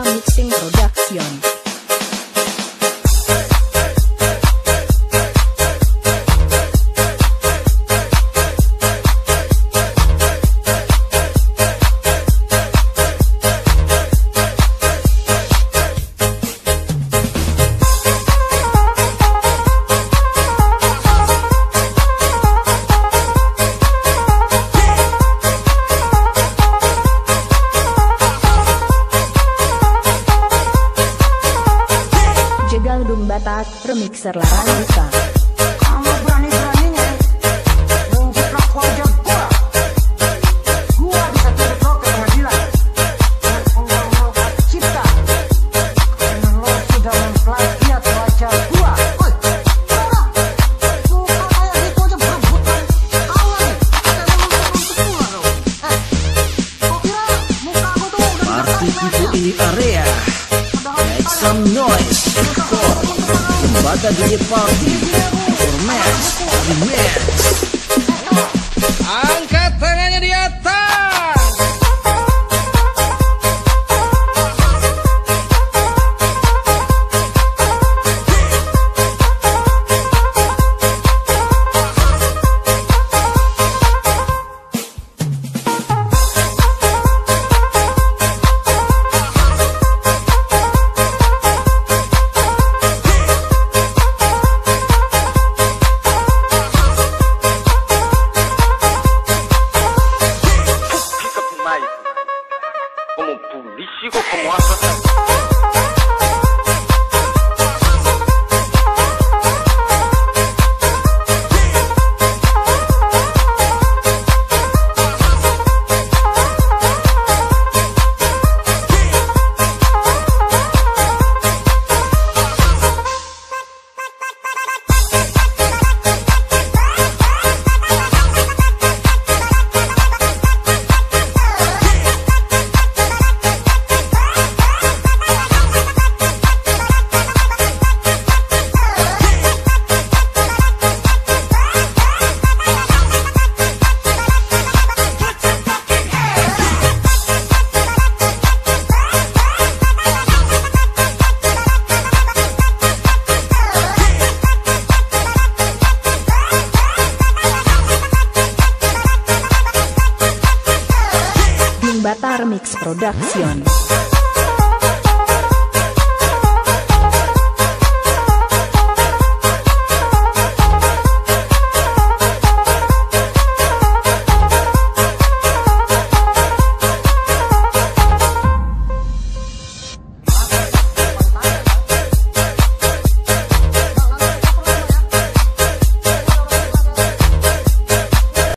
Bata Mixing Production. Jegal Batak Remixer Laranisa. Kamu berani-beraninya menjiplak wajah gua bisa tuntut ke pengadilan dan undang-undang cipta karena lo sudah memplagiat wajah gua. Woi, muka kayak gitu aja berebutan kawan, ada yang untuk gua lo. Kau kira muka gua tuh udah Party people in the area, make some noise. Bata DJ Party for Max Remix. Angkat tangannya di atas. Como político, como asesino. Bata Remix Production.